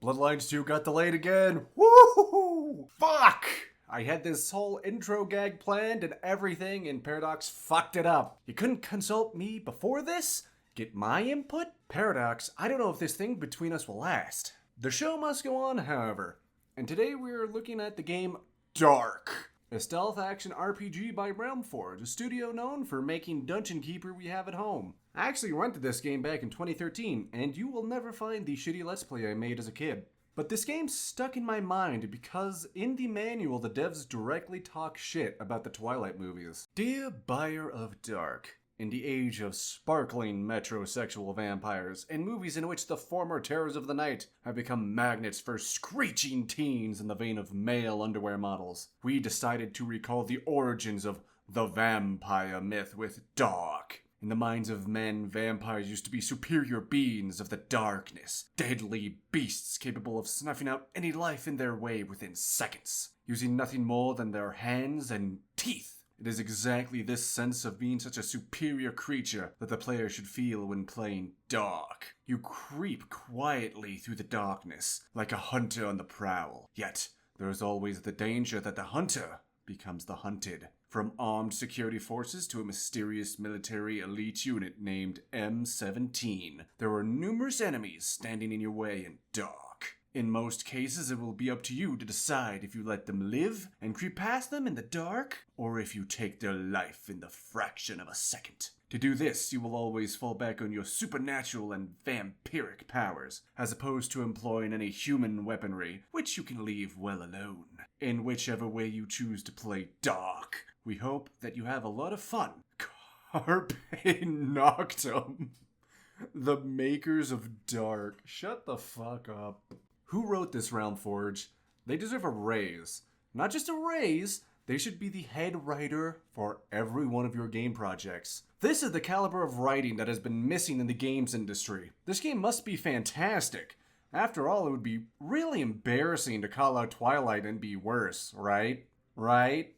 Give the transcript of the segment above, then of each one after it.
Bloodlines 2 got delayed again. Woo! Fuck! I had this whole intro gag planned and everything, and Paradox fucked it up. You couldn't consult me before this? Get my input? Paradox, I don't know if this thing between us will last. The show must go on, however. And today we're looking at the game Dark, a stealth action RPG by Realmforge, a studio known for making Dungeon Keeper we have at home. I actually rented this game back in 2013, and you will never find the shitty Let's Play I made as a kid. But this game stuck in my mind because in the manual the devs directly talk shit about the Twilight movies. Dear buyer of Dark, in the age of sparkling metrosexual vampires and movies in which the former terrors of the night have become magnets for screeching teens in the vein of male underwear models, we decided to recall the origins of the vampire myth with Dark. In the minds of men, vampires used to be superior beings of the darkness, deadly beasts capable of snuffing out any life in their way within seconds, using nothing more than their hands and teeth. It is exactly this sense of being such a superior creature that the player should feel when playing Dark. You creep quietly through the darkness, like a hunter on the prowl. Yet, there is always the danger that the hunter becomes the hunted. From armed security forces to a mysterious military elite unit named M17, there are numerous enemies standing in your way in Dark. In most cases, it will be up to you to decide if you let them live and creep past them in the dark, or if you take their life in the fraction of a second. To do this, you will always fall back on your supernatural and vampiric powers, as opposed to employing any human weaponry, which you can leave well alone. In whichever way you choose to play Dark, we hope that you have a lot of fun. Carpe Noctem. The makers of Dark. Shut the fuck up. Who wrote this, Realmforge? They deserve a raise. Not just a raise, they should be the head writer for every one of your game projects. This is the caliber of writing that has been missing in the games industry. This game must be fantastic. After all, it would be really embarrassing to call out Twilight and be worse, right? Right?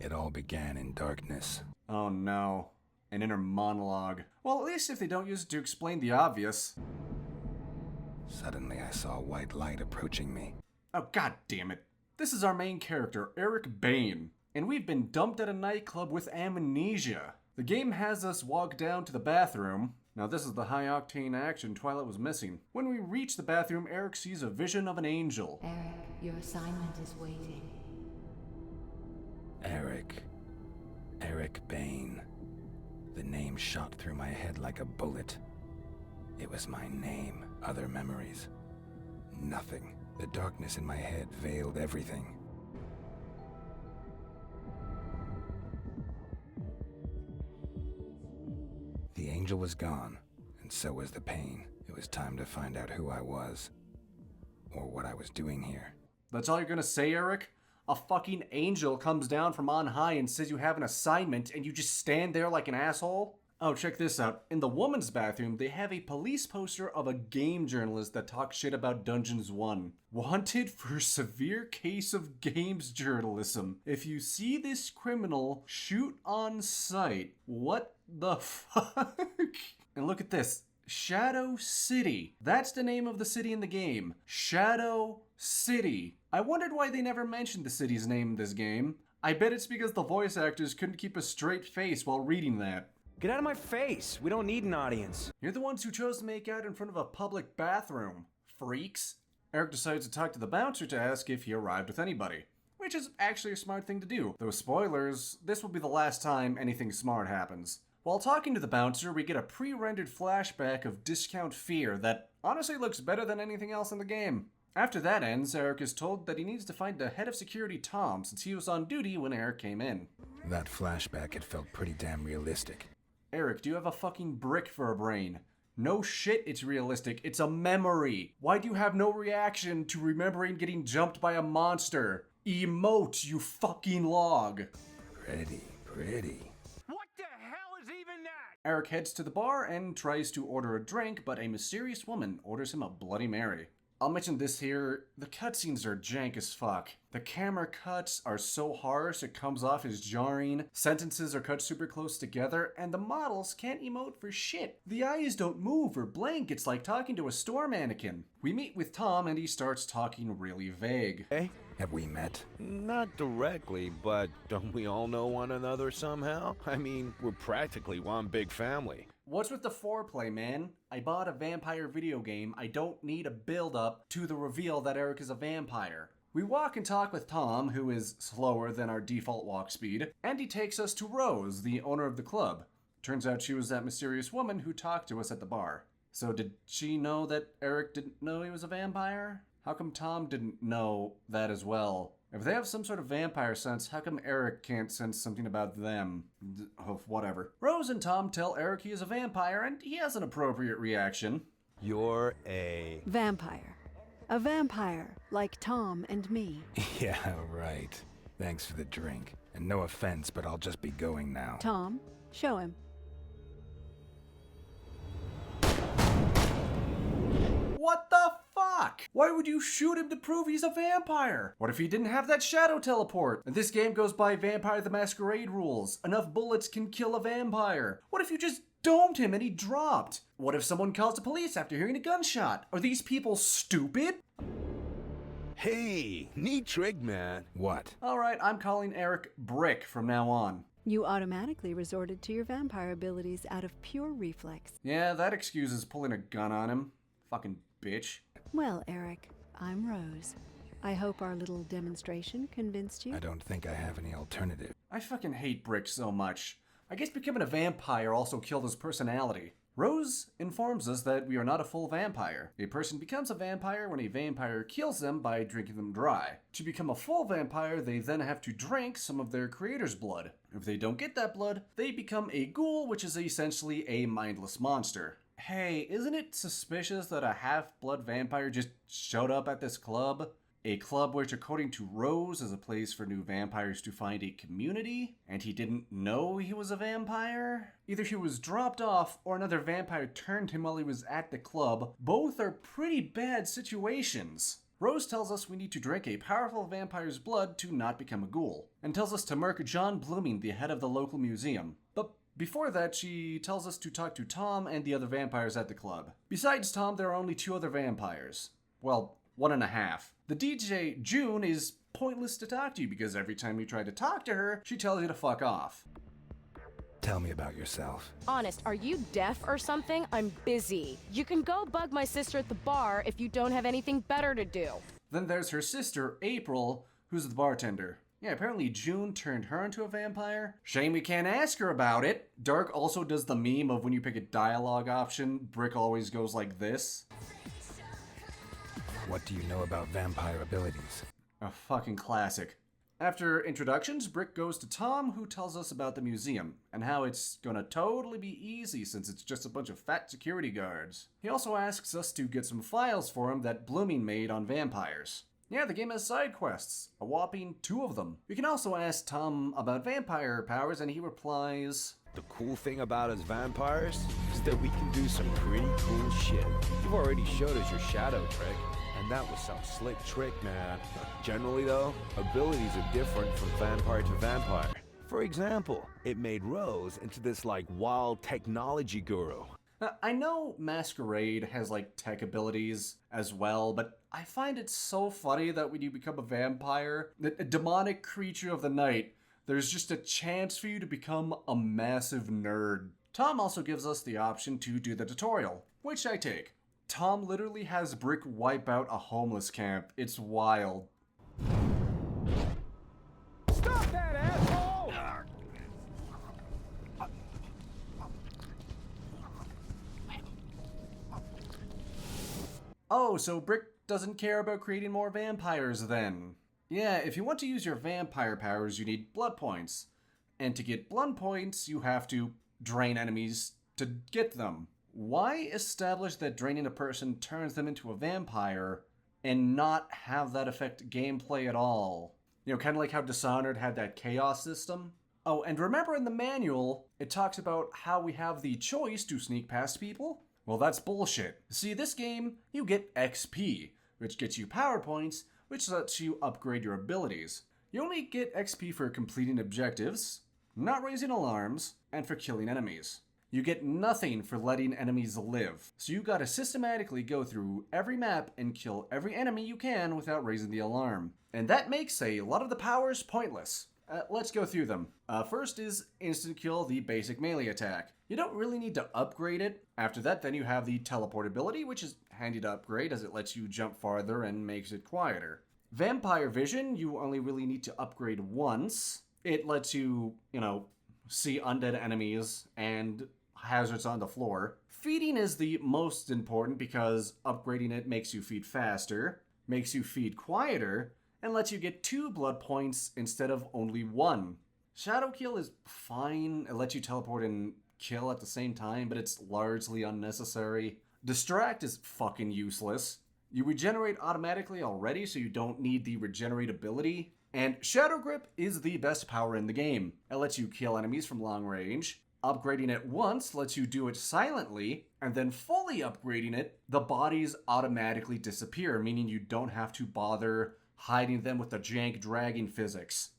It all began in darkness. Oh no. An inner monologue. Well, at least if they don't use it to explain the obvious. Suddenly I saw white light approaching me. Oh, god damn it. This is our main character, Eric Bain, and we've been dumped at a nightclub with amnesia. The game has us walk down to the bathroom. Now this is the high-octane action Twilight was missing. When we reach the bathroom, Eric sees a vision of an angel. Eric, your assignment is waiting. Eric Bain. The name shot through my head like a bullet. It was my name, other memories. Nothing. The darkness in my head veiled everything. The angel was gone, and so was the pain. It was time to find out who I was, or what I was doing here. That's all you're gonna say, Eric? A fucking angel comes down from on high and says you have an assignment, and you just stand there like an asshole? Oh, check this out. In the woman's bathroom, they have a police poster of a game journalist that talks shit about Dungeons 1. Wanted for severe case of games journalism. If you see this criminal, shoot on sight. What the fuck? And look at this. Shadow City. That's the name of the city in the game. Shadow City. I wondered why they never mentioned the city's name in this game. I bet it's because the voice actors couldn't keep a straight face while reading that. Get out of my face! We don't need an audience. You're the ones who chose to make out in front of a public bathroom. Freaks. Eric decides to talk to the bouncer to ask if he arrived with anybody. Which is actually a smart thing to do. Though spoilers, this will be the last time anything smart happens. While talking to the bouncer, we get a pre-rendered flashback of Discount Fear that honestly looks better than anything else in the game. After that ends, Eric is told that he needs to find the head of security, Tom, since he was on duty when Eric came in. That flashback had felt pretty damn realistic. Eric, do you have a fucking brick for a brain? No shit, it's realistic. It's a memory. Why do you have no reaction to remembering getting jumped by a monster? Emote, you fucking log. Pretty. What the hell is even that? Eric heads to the bar and tries to order a drink, but a mysterious woman orders him a Bloody Mary. I'll mention this here, the cutscenes are jank as fuck. The camera cuts are so harsh it comes off as jarring, sentences are cut super close together, and the models can't emote for shit. The eyes don't move or blink, it's like talking to a store mannequin. We meet with Tom and he starts talking really vague. Hey? Have we met? Not directly, but don't we all know one another somehow? I mean, we're practically one big family. What's with the foreplay, man? I bought a vampire video game. I don't need a build-up to the reveal that Eric is a vampire. We walk and talk with Tom, who is slower than our default walk speed, and he takes us to Rose, the owner of the club. Turns out she was that mysterious woman who talked to us at the bar. So did she know that Eric didn't know he was a vampire? How come Tom didn't know that as well? If they have some sort of vampire sense, how come Eric can't sense something about them? Oh, whatever. Rose and Tom tell Eric he is a vampire, and he has an appropriate reaction. You're a... Vampire. A vampire, like Tom and me. Yeah, right. Thanks for the drink. And no offense, but I'll just be going now. Tom, show him. What the fuck? Why would you shoot him to prove he's a vampire? What if he didn't have that shadow teleport? And this game goes by Vampire the Masquerade rules. Enough bullets can kill a vampire. What if you just domed him and he dropped? What if someone calls the police after hearing a gunshot? Are these people stupid? Hey, neat trick, man. What? Alright, I'm calling Eric Brick from now on. You automatically resorted to your vampire abilities out of pure reflex. Yeah, that excuses pulling a gun on him. Fucking bitch. Well, Eric, I'm Rose. I hope our little demonstration convinced you. I don't think I have any alternative. I fucking hate Brick so much. I guess becoming a vampire also killed his personality. Rose informs us that we are not a full vampire. A person becomes a vampire when a vampire kills them by drinking them dry. To become a full vampire, they then have to drink some of their creator's blood. If they don't get that blood, they become a ghoul, which is essentially a mindless monster. Hey, isn't it suspicious that a half-blood vampire just showed up at this club? A club which, according to Rose, is a place for new vampires to find a community, and he didn't know he was a vampire? Either he was dropped off, or another vampire turned him while he was at the club. Both are pretty bad situations. Rose tells us we need to drink a powerful vampire's blood to not become a ghoul, and tells us to murk John Blooming, the head of the local museum. But before that, she tells us to talk to Tom and the other vampires at the club. Besides Tom, there are only 2 other vampires. Well, 1.5. The DJ, June, is pointless to talk to because every time you try to talk to her, she tells you to fuck off. Tell me about yourself. Honest, are you deaf or something? I'm busy. You can go bug my sister at the bar if you don't have anything better to do. Then there's her sister, April, who's the bartender. Yeah, apparently June turned her into a vampire. Shame we can't ask her about it. Dark also does the meme of when you pick a dialogue option, Brick always goes like this. What do you know about vampire abilities? A fucking classic. After introductions, Brick goes to Tom, who tells us about the museum, and how it's gonna totally be easy since it's just a bunch of fat security guards. He also asks us to get some files for him that Blooming made on vampires. Yeah, the game has side quests, a whopping 2 of them. You can also ask Tom about vampire powers, and he replies, The cool thing about us vampires is that we can do some pretty cool shit. You've already showed us your shadow trick, and that was some slick trick, man. Generally though, abilities are different from vampire to vampire. For example, it made Rose into this like wild technology guru. I know Masquerade has like tech abilities as well, but I find it so funny that when you become a vampire, a demonic creature of the night, there's just a chance for you to become a massive nerd. Tom also gives us the option to do the tutorial, which I take. Tom literally has Brick wipe out a homeless camp. It's wild. Stop that, asshole! Oh, so Brick doesn't care about creating more vampires then. Yeah, if you want to use your vampire powers, you need blood points. And to get blood points, you have to drain enemies to get them. Why establish that draining a person turns them into a vampire and not have that affect gameplay at all? You know, kind of like how Dishonored had that chaos system. Oh, and remember in the manual, it talks about how we have the choice to sneak past people? Well, that's bullshit. See, this game, you get XP. which gets you power points, which lets you upgrade your abilities. You only get XP for completing objectives, not raising alarms, and for killing enemies. You get nothing for letting enemies live, so you gotta systematically go through every map and kill every enemy you can without raising the alarm. And that makes a lot of the powers pointless. Let's go through them. First is instant kill, the basic melee attack. You don't really need to upgrade it. After that, then you have the teleportability, which is handy to upgrade as it lets you jump farther and makes it quieter. Vampire vision, you only really need to upgrade once. It lets you, see undead enemies and hazards on the floor. Feeding is the most important because upgrading it makes you feed faster, makes you feed quieter, and lets you get 2 blood points instead of only 1. Shadow kill is fine. It lets you teleport and kill at the same time, but it's largely unnecessary. Distract is fucking useless. You regenerate automatically already, so you don't need the regenerate ability. And Shadow Grip is the best power in the game. It lets you kill enemies from long range. Upgrading it once lets you do it silently, and then fully upgrading it, the bodies automatically disappear, meaning you don't have to bother hiding them with the jank dragging physics.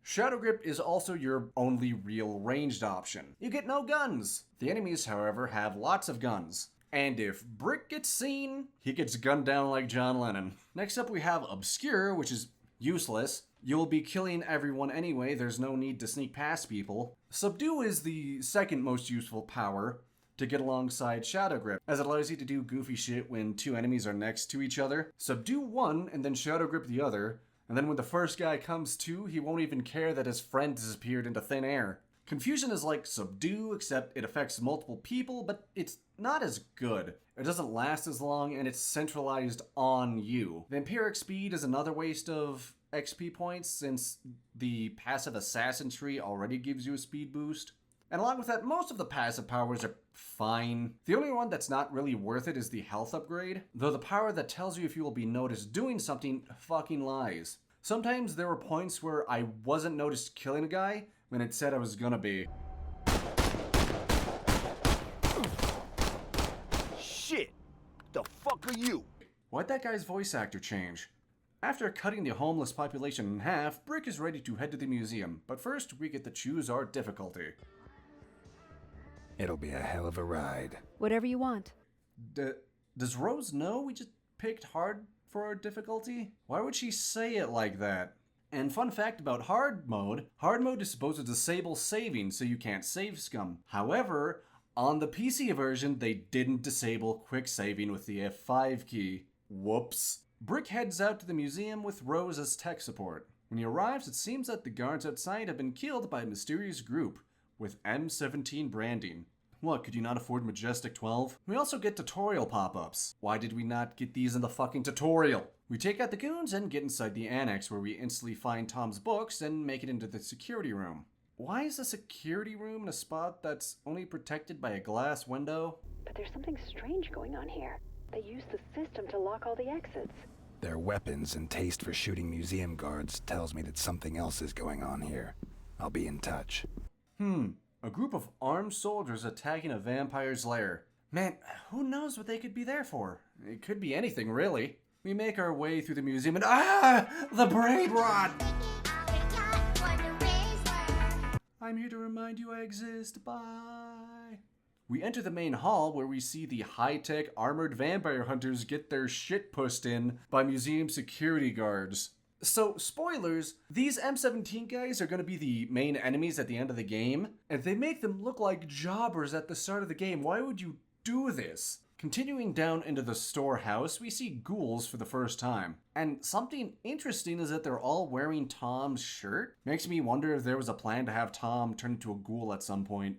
Shadow Grip is also your only real ranged option. You get no guns. The enemies, however, have lots of guns. And if Brick gets seen, he gets gunned down like John Lennon. Next up we have Obscure, which is useless. You'll be killing everyone anyway, there's no need to sneak past people. Subdue is the second most useful power to get alongside Shadow Grip, as it allows you to do goofy shit when 2 enemies are next to each other. Subdue one and then Shadow Grip the other, and then when the first guy comes to, he won't even care that his friend disappeared into thin air. Confusion is like Subdue, except it affects multiple people, but it's not as good. It doesn't last as long, and it's centralized on you. Vampiric Speed is another waste of XP points, since the passive Assassin tree already gives you a speed boost. And along with that, most of the passive powers are fine. The only one that's not really worth it is the health upgrade, though the power that tells you if you will be noticed doing something fucking lies. Sometimes there were points where I wasn't noticed killing a guy when it said I was gonna be. Shit! The fuck are you? Why'd that guy's voice actor change? After cutting the homeless population in half, Brick is ready to head to the museum, but first we get to choose our difficulty. It'll be a hell of a ride. Whatever you want. Does Rose know we just picked hard for our difficulty? Why would she say it like that? And fun fact about hard mode is supposed to disable saving so you can't save scum. However, on the PC version, they didn't disable quick saving with the F5 key. Whoops. Brick heads out to the museum with Rose as tech support. When he arrives, it seems that the guards outside have been killed by a mysterious group with M17 branding. What, could you not afford Majestic 12? We also get tutorial pop-ups. Why did we not get these in the fucking tutorial? We take out the goons and get inside the annex, where we instantly find Tom's books and make it into the security room. Why is the security room in a spot that's only protected by a glass window? But there's something strange going on here. They use the system to lock all the exits. Their weapons and taste for shooting museum guards tells me that something else is going on here. I'll be in touch. A group of armed soldiers attacking a vampire's lair. Man, who knows what they could be there for? It could be anything, really. We make our way through the museum and the brain rot! I'm here to remind you I exist, bye. We enter the main hall where we see the high-tech armored vampire hunters get their shit pushed in by museum security guards. So, spoilers, these M17 guys are going to be the main enemies at the end of the game, and they make them look like jobbers at the start of the game. Why would you do this? Continuing down into the storehouse, we see ghouls for the first time. And something interesting is that they're all wearing Tom's shirt. Makes me wonder if there was a plan to have Tom turn into a ghoul at some point.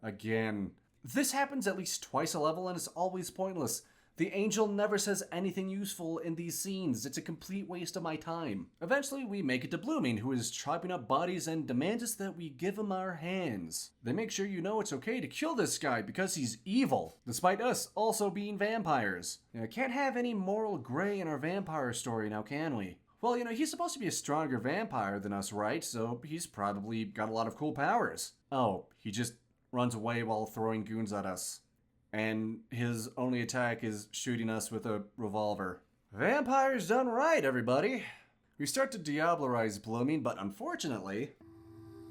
Again. This happens at least twice a level and it's always pointless. The angel never says anything useful in these scenes. It's a complete waste of my time. Eventually, we make it to Blooming, who is chopping up bodies and demands us that we give him our hands. They make sure you know it's okay to kill this guy because he's evil, despite us also being vampires. Can't have any moral gray in our vampire story now, can we? Well, he's supposed to be a stronger vampire than us, right? So he's probably got a lot of cool powers. Oh, he just runs away while throwing goons at us. and his only attack is shooting us with a revolver. Vampires done right, everybody. We start to diablerize Blooming, but unfortunately...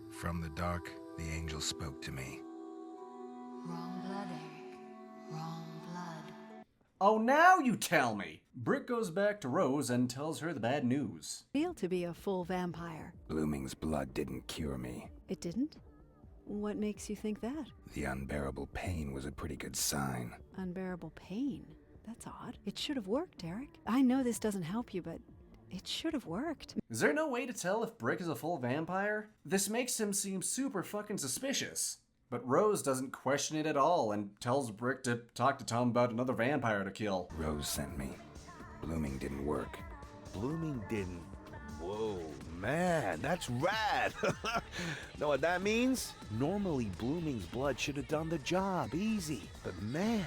From the dark, the angel spoke to me. Wrong blood, Eric. Wrong blood. Oh, now you tell me! Brick goes back to Rose and tells her the bad news. Feel to be a full vampire. Blooming's blood didn't cure me. It didn't? What makes you think that? The unbearable pain was a pretty good sign. Unbearable pain? That's odd. It should have worked, Eric. I know this doesn't help you, but it should have worked. Is there no way to tell if Brick is a full vampire? This makes him seem super fucking suspicious. But Rose doesn't question it at all and tells Brick to talk to Tom about another vampire to kill. Rose sent me. Blooming didn't work. Blooming didn't. Whoa, man, that's rad. Know what that means? Normally, Blooming's blood should have done the job, easy. But man,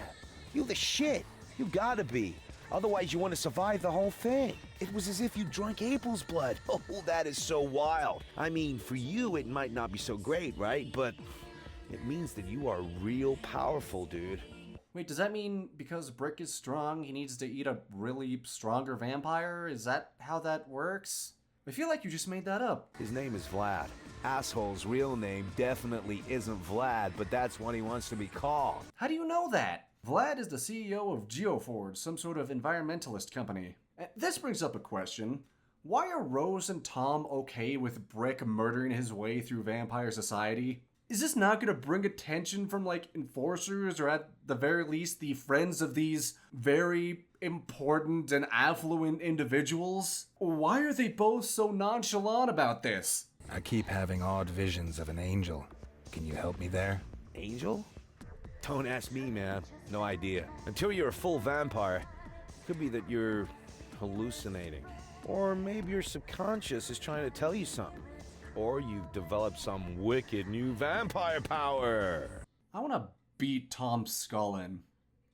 you the shit. You gotta be. Otherwise, you want to survive the whole thing. It was as if you drank April's blood. Oh, that is so wild. I mean, for you, it might not be so great, right? But it means that you are real powerful, dude. Wait, does that mean because Brick is strong, he needs to eat a really stronger vampire? Is that how that works? I feel like you just made that up. His name is Vlad. Asshole's real name definitely isn't Vlad, but that's what he wants to be called. How do you know that? Vlad is the CEO of GeoForge, some sort of environmentalist company. This brings up a question. Why are Rose and Tom okay with Brick murdering his way through vampire society? Is this not gonna bring attention from, like, enforcers, or at the very least the friends of these very important and affluent individuals? Why are they both so nonchalant about this? I keep having odd visions of an angel. Can you help me there? Angel? Don't ask me, man. No idea. Until you're a full vampire, could be that you're hallucinating. Or maybe your subconscious is trying to tell you something. Or you've developed some wicked new vampire power. I want to beat Tom's skull in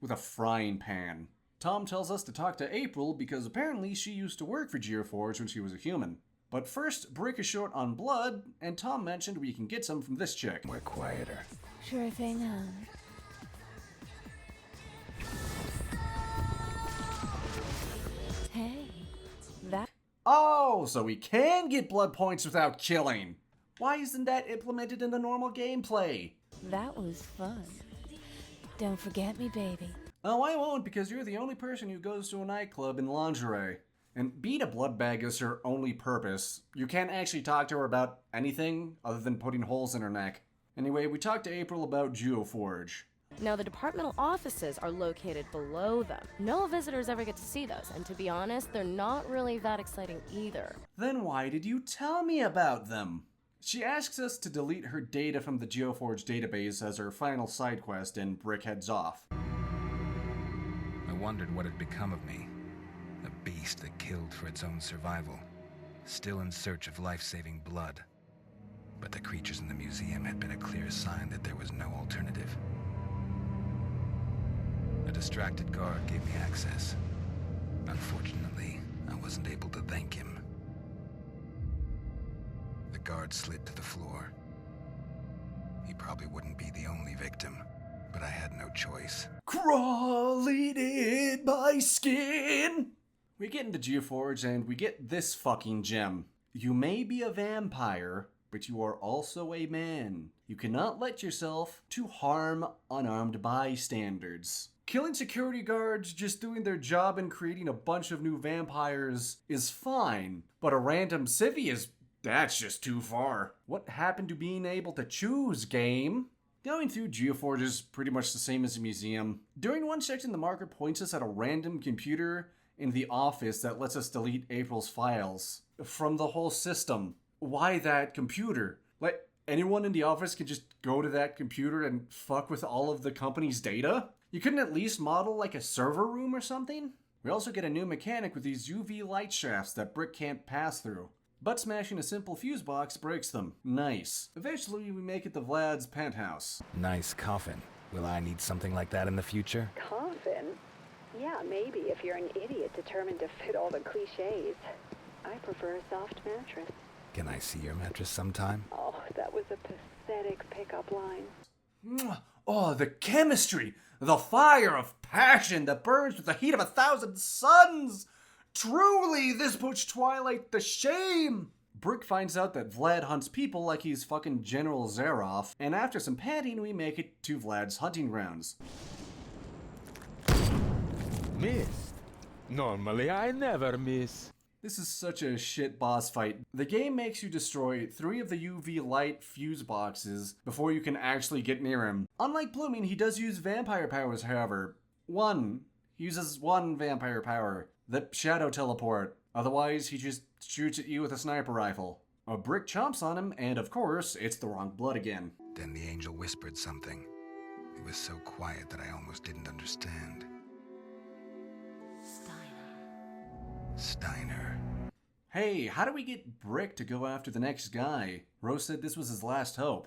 with a frying pan. Tom tells us to talk to April because apparently she used to work for GeoForge when she was a human. But first, Brick is short on blood, and Tom mentioned we can get some from this chick. We're quieter. Sure thing, Hey, that... Oh, so we can get blood points without killing. Why isn't that implemented in the normal gameplay? That was fun. Don't forget me, baby. Oh, I won't, because you're the only person who goes to a nightclub in lingerie. And being a blood bag is her only purpose. You can't actually talk to her about anything other than putting holes in her neck. Anyway, we talked to April about GeoForge. Now, the departmental offices are located below them. No visitors ever get to see those, and to be honest, they're not really that exciting either. Then why did you tell me about them? She asks us to delete her data from the GeoForge database as her final side quest, and Brick heads off. I wondered what had become of me. A beast that killed for its own survival. Still in search of life-saving blood. But the creatures in the museum had been a clear sign that there was no alternative. A distracted guard gave me access. Unfortunately, I wasn't able to thank him. The guard slid to the floor. He probably wouldn't be the only victim, but I had no choice. Crawling in my skin! We get into GeoForge and we get this fucking gem. You may be a vampire, but you are also a man. You cannot let yourself to harm unarmed bystanders. Killing security guards just doing their job and creating a bunch of new vampires is fine, but a random civvy that's just too far. What happened to being able to choose, game? Going through GeoForge is pretty much the same as a museum. During one section, the marker points us at a random computer in the office that lets us delete April's files from the whole system. Why that computer? Like, anyone in the office can just go to that computer and fuck with all of the company's data? You couldn't at least model like a server room or something? We also get a new mechanic with these UV light shafts that Brick can't pass through. But smashing a simple fuse box breaks them. Nice. Eventually we make it to Vlad's penthouse. Nice coffin. Will I need something like that in the future? Coffin? Yeah, maybe if you're an idiot determined to fit all the cliches. I prefer a soft mattress. Can I see your mattress sometime? Oh, that was a pathetic pickup line. Oh, the chemistry, the fire of passion that burns with the heat of 1,000 suns. Truly, this puts Twilight to shame. Brick finds out that Vlad hunts people like he's fucking General Zaroff, and after some panting, we make it to Vlad's hunting grounds. Missed? Normally I never miss. This is such a shit boss fight. The game makes you destroy 3 of the UV light fuse boxes before you can actually get near him. Unlike Blooming, he does use vampire powers, however. He uses one vampire power, the shadow teleport. Otherwise, he just shoots at you with a sniper rifle. A Brick chomps on him, and of course, it's the wrong blood again. Then the angel whispered something. It was so quiet that I almost didn't understand. Steiner. Hey, how do we get Brick to go after the next guy? Rose said this was his last hope.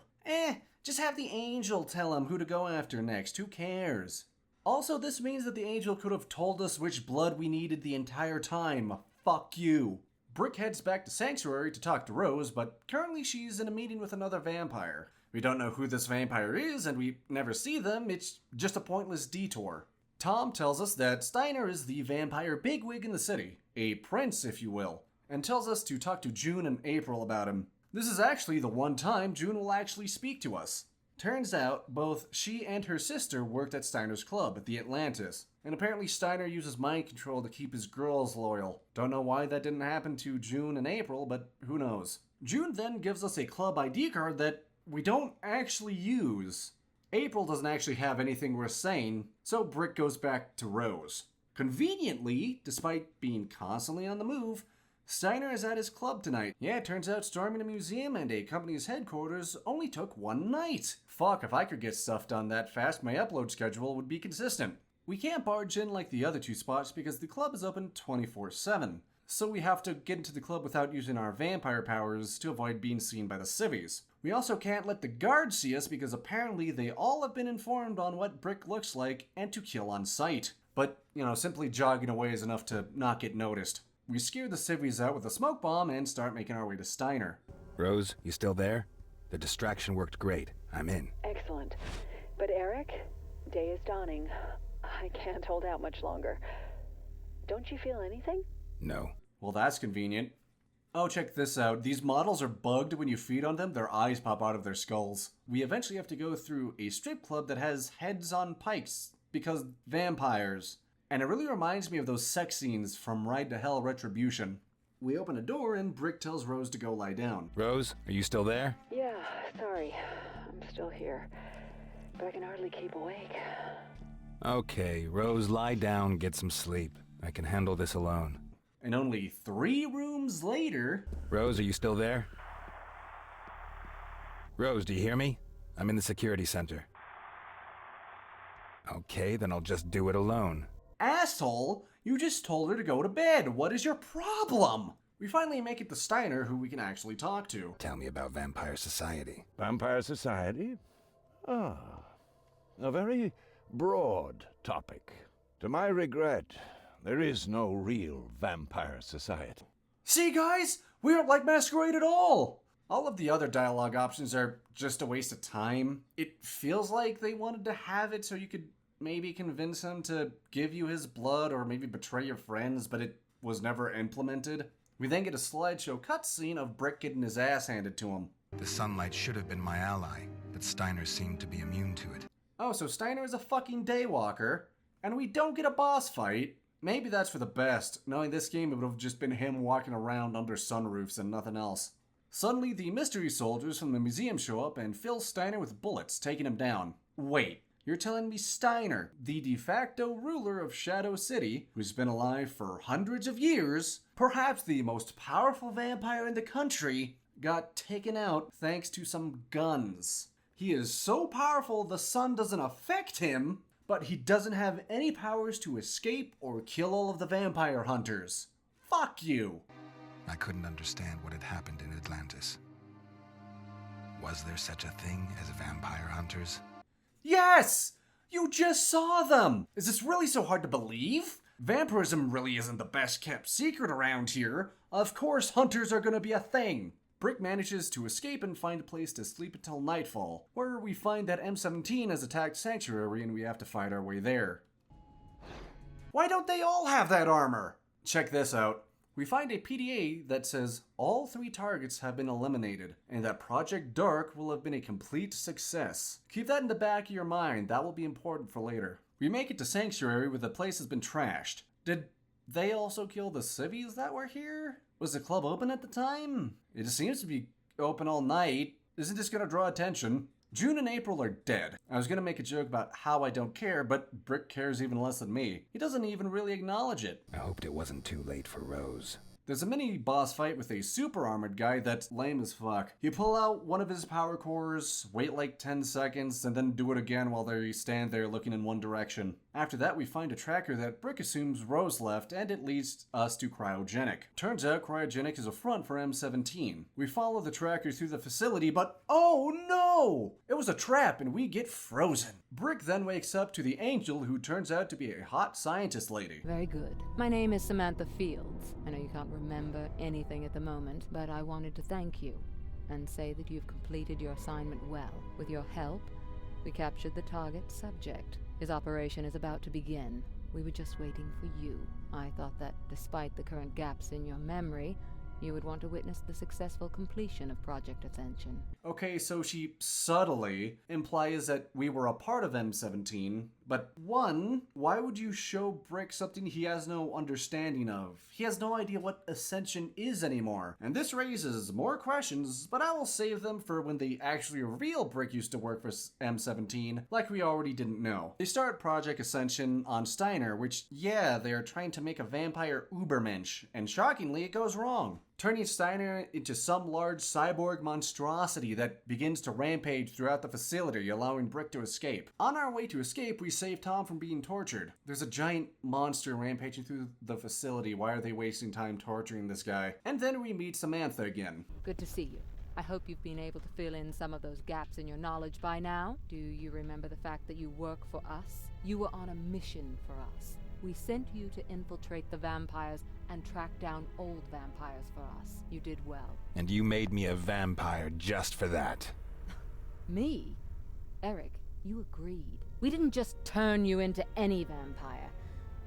Just have the angel tell him who to go after next. Who cares? Also, this means that the angel could have told us which blood we needed the entire time. Fuck you. Brick heads back to Sanctuary to talk to Rose, but currently she's in a meeting with another vampire. We don't know who this vampire is, and we never see them. It's just a pointless detour. Tom tells us that Steiner is the vampire bigwig in the city, a prince if you will, and tells us to talk to June and April about him. This is actually the one time June will actually speak to us. Turns out, both she and her sister worked at Steiner's club at the Atlantis, and apparently Steiner uses mind control to keep his girls loyal. Don't know why that didn't happen to June and April, but who knows. June then gives us a club ID card that we don't actually use. April doesn't actually have anything worth saying, so Brick goes back to Rose. Conveniently, despite being constantly on the move, Steiner is at his club tonight. Yeah, it turns out storming a museum and a company's headquarters only took one night. Fuck, if I could get stuff done that fast, my upload schedule would be consistent. We can't barge in like the other 2 spots because the club is open 24/7. So we have to get into the club without using our vampire powers to avoid being seen by the civvies. We also can't let the guards see us because apparently they all have been informed on what Brick looks like and to kill on sight. But, simply jogging away is enough to not get noticed. We scare the civvies out with a smoke bomb and start making our way to Steiner. Rose, you still there? The distraction worked great. I'm in. Excellent. But Eric, day is dawning. I can't hold out much longer. Don't you feel anything? No. Well, that's convenient. Oh, check this out. These models are bugged when you feed on them. Their eyes pop out of their skulls. We eventually have to go through a strip club that has heads on pikes because vampires. And it really reminds me of those sex scenes from Ride to Hell Retribution. We open a door and Brick tells Rose to go lie down. Rose, are you still there? Yeah, sorry. I'm still here. But I can hardly keep awake. Okay, Rose, lie down, get some sleep. I can handle this alone. And only 3 rooms later... Rose, are you still there? Rose, do you hear me? I'm in the security center. Okay, then I'll just do it alone. Asshole! You just told her to go to bed. What is your problem? We finally make it to Steiner, who we can actually talk to. Tell me about Vampire Society. Vampire Society? Ah, a very broad topic. To my regret, there is no real Vampire Society. See, guys? We aren't like Masquerade at all! All of the other dialogue options are just a waste of time. It feels like they wanted to have it so you could maybe convince him to give you his blood or maybe betray your friends, but it was never implemented. We then get a slideshow cutscene of Brick getting his ass handed to him. The sunlight should have been my ally, but Steiner seemed to be immune to it. Oh, so Steiner is a fucking daywalker, and we don't get a boss fight. Maybe that's for the best. Knowing this game, it would have just been him walking around under sunroofs and nothing else. Suddenly, the mystery soldiers from the museum show up and fill Steiner with bullets, taking him down. Wait, you're telling me Steiner, the de facto ruler of Shadow City, who's been alive for hundreds of years, perhaps the most powerful vampire in the country, got taken out thanks to some guns. He is so powerful the sun doesn't affect him, but he doesn't have any powers to escape or kill all of the vampire hunters. Fuck you! I couldn't understand what had happened in Atlantis. Was there such a thing as vampire hunters? Yes! You just saw them! Is this really so hard to believe? Vampirism really isn't the best kept secret around here. Of course hunters are gonna be a thing. Brick manages to escape and find a place to sleep until nightfall, where we find that M17 has attacked Sanctuary and we have to fight our way there. Why don't they all have that armor? Check this out. We find a PDA that says all 3 targets have been eliminated, and that Project Dark will have been a complete success. Keep that in the back of your mind, that will be important for later. We make it to Sanctuary where the place has been trashed. Did they also kill the civvies that were here? Was the club open at the time? It seems to be open all night. Isn't this gonna draw attention? June and April are dead. I was gonna make a joke about how I don't care, but Brick cares even less than me. He doesn't even really acknowledge it. I hoped it wasn't too late for Rose. There's a mini boss fight with a super armored guy that's lame as fuck. You pull out one of his power cores, wait like 10 seconds, and then do it again while they stand there looking in one direction. After that, we find a tracker that Brick assumes Rose left, and it leads us to Cryogenic. Turns out Cryogenic is a front for M17. We follow the tracker through the facility, but oh no! It was a trap and we get frozen. Brick then wakes up to the Angel, who turns out to be a hot scientist lady. Very good. My name is Samantha Fields. I know you can't remember anything at the moment, but I wanted to thank you and say that you've completed your assignment well. With your help, we captured the target subject. His operation is about to begin. We were just waiting for you. I thought that despite the current gaps in your memory, you would want to witness the successful completion of Project Ascension. Okay, so she subtly implies that we were a part of M17, but one, why would you show Brick something he has no understanding of? He has no idea what Ascension is anymore. And this raises more questions, but I will save them for when they actually reveal Brick used to work for M17, like we already didn't know. They start Project Ascension on Steiner, which, yeah, they are trying to make a vampire Ubermensch, and shockingly, it goes wrong, turning Steiner into some large cyborg monstrosity that begins to rampage throughout the facility, allowing Brick to escape. On our way to escape, we save Tom from being tortured. There's a giant monster rampaging through the facility. Why are they wasting time torturing this guy? And then we meet Samantha again. Good to see you. I hope you've been able to fill in some of those gaps in your knowledge by now. Do you remember the fact that you work for us? You were on a mission for us. We sent you to infiltrate the vampires and track down old vampires for us. You did well. And you made me a vampire just for that. Me? Eric, you agreed. We didn't just turn you into any vampire.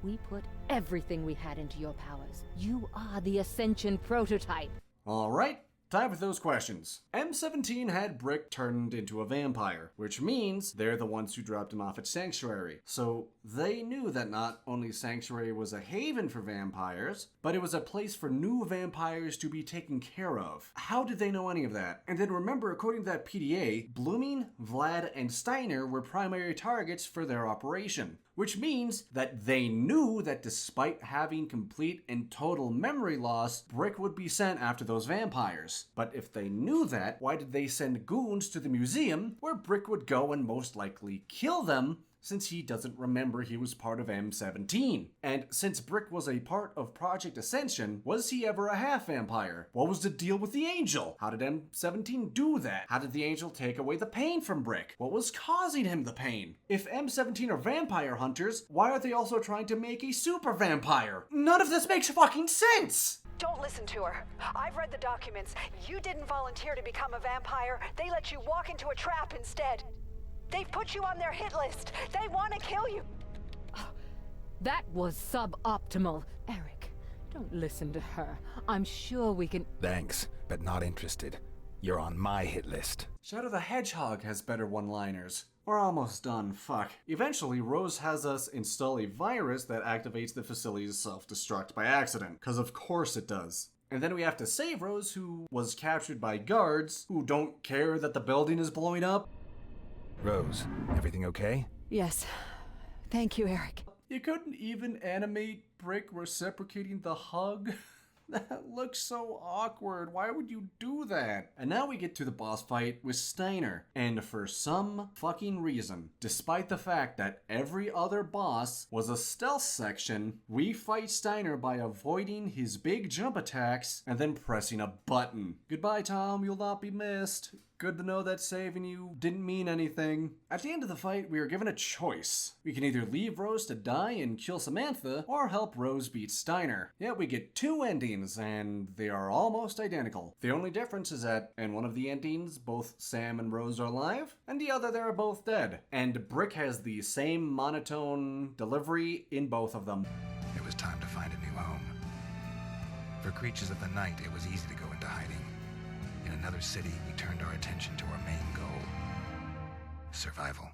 We put everything we had into your powers. You are the Ascension prototype. All right. Time for those questions. M17 had Brick turned into a vampire, which means they're the ones who dropped him off at Sanctuary. So they knew that not only Sanctuary was a haven for vampires, but it was a place for new vampires to be taken care of. How did they know any of that? And then remember, according to that PDA, Blooming, Vlad, and Steiner were primary targets for their operation. Which means that they knew that despite having complete and total memory loss, Brick would be sent after those vampires. But if they knew that, why did they send goons to the museum where Brick would go and most likely kill them, since he doesn't remember he was part of M17? And since Brick was a part of Project Ascension, was he ever a half-vampire? What was the deal with the Angel? How did M17 do that? How did the Angel take away the pain from Brick? What was causing him the pain? If M17 are vampire hunters, why are they also trying to make a super vampire? None of this makes fucking sense! Don't listen to her. I've read the documents. You didn't volunteer to become a vampire. They let you walk into a trap instead. They've put you on their hit list. They want to kill you. That was suboptimal. Eric, don't listen to her. I'm sure we can... Thanks, but not interested. You're on my hit list. Shadow the Hedgehog has better one-liners. We're almost done, fuck. Eventually, Rose has us install a virus that activates the facility's self-destruct by accident, because of course it does. And then we have to save Rose, who was captured by guards who don't care that the building is blowing up. Rose, everything okay? Yes. Thank you, Eric. You couldn't even animate Brick reciprocating the hug? That looks so awkward. Why would you do that? And now we get to the boss fight with Steiner. And for some fucking reason, despite the fact that every other boss was a stealth section, we fight Steiner by avoiding his big jump attacks and then pressing a button. Goodbye, Tom. You'll not be missed. Good to know that saving you didn't mean anything. At the end of the fight, we are given a choice. We can either leave Rose to die and kill Samantha, or help Rose beat Steiner. Yet we get two endings, and they are almost identical. The only difference is that in one of the endings, both Sam and Rose are alive, and the other, they're both dead. And Brick has the same monotone delivery in both of them. It was time to find a new home. For creatures of the night, it was easy to go into hiding. In another city, we turned our attention to our main goal: survival.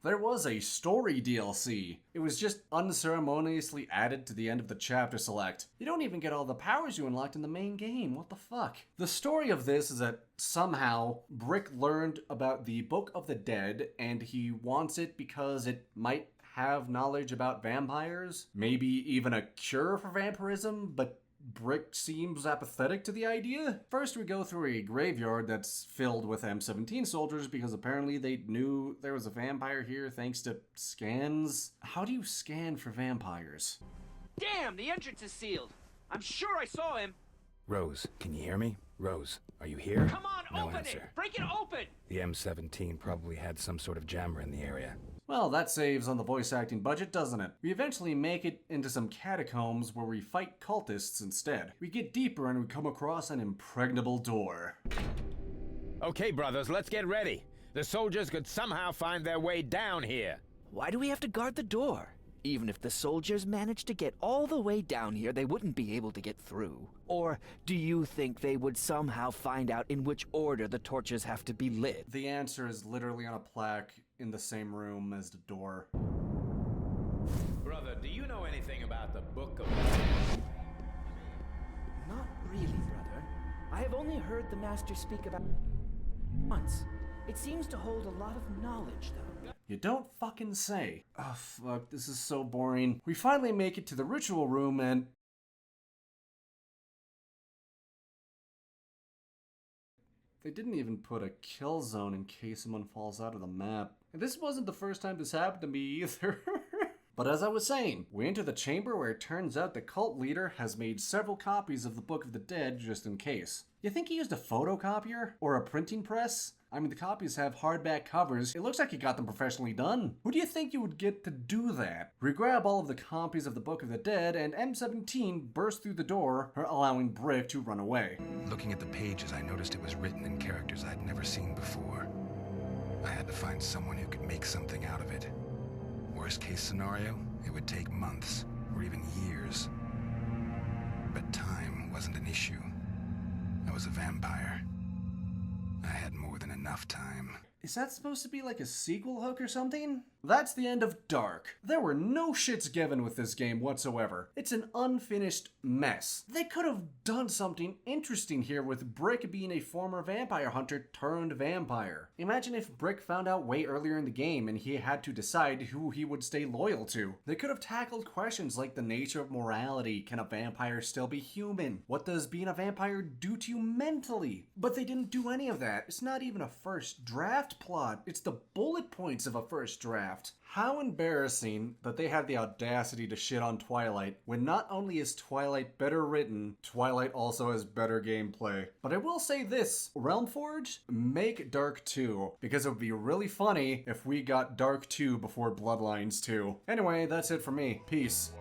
There was a story DLC. It was just unceremoniously added to the end of the chapter select. You don't even get all the powers you unlocked in the main game. What the fuck? The story of this is that somehow Brick learned about the Book of the Dead and he wants it because it might have knowledge about vampires. Maybe even a cure for vampirism, but Brick seems apathetic to the idea. First, we go through a graveyard that's filled with M17 soldiers because apparently they knew there was a vampire here thanks to scans. How do you scan for vampires? Damn, the entrance is sealed. I'm sure I saw him. Rose, can you hear me? Rose, are you here? Come on, No open answer. it! Break it open! The M17 probably had some sort of jammer in the area. Well, that saves on the voice acting budget, doesn't it? We eventually make it into some catacombs where we fight cultists instead. We get deeper and we come across an impregnable door. Okay, brothers, let's get ready. The soldiers could somehow find their way down here. Why do we have to guard the door? Even if the soldiers managed to get all the way down here, they wouldn't be able to get through. Or do you think they would somehow find out in which order the torches have to be lit? The answer is literally on a plaque in the same room as the door. Brother, do you know anything about the Book of the Dead? Not really, brother. I have only heard the Master speak about once. It seems to hold a lot of knowledge, though. You don't fucking say. Oh fuck, this is so boring. We finally make it to the ritual room and... They didn't even put a kill zone in case someone falls out of the map. And this wasn't the first time this happened to me either. But as I was saying, we enter the chamber where it turns out the cult leader has made several copies of the Book of the Dead just in case. You think he used a photocopier? Or a printing press? I mean, the copies have hardback covers. It looks like he got them professionally done. Who do you think you would get to do that? We grab all of the copies of the Book of the Dead, and M17 bursts through the door, allowing Brick to run away. Looking at the pages, I noticed it was written in characters I'd never seen before. I had to find someone who could make something out of it. Worst case scenario, it would take months, or even years. But time wasn't an issue. I was a vampire. I had more than enough time. Is that supposed to be like a sequel hook or something? That's the end of Dark. There were no shits given with this game whatsoever. It's an unfinished mess. They could have done something interesting here with Brick being a former vampire hunter turned vampire. Imagine if Brick found out way earlier in the game and he had to decide who he would stay loyal to. They could have tackled questions like the nature of morality. Can a vampire still be human? What does being a vampire do to you mentally? But they didn't do any of that. It's not even a first draft plot. It's the bullet points of a first draft. How embarrassing that they had the audacity to shit on Twilight when not only is Twilight better written, Twilight also has better gameplay. But I will say this, Realmforge, make Dark 2, because it would be really funny if we got Dark 2 before Bloodlines 2. Anyway, that's it for me. Peace.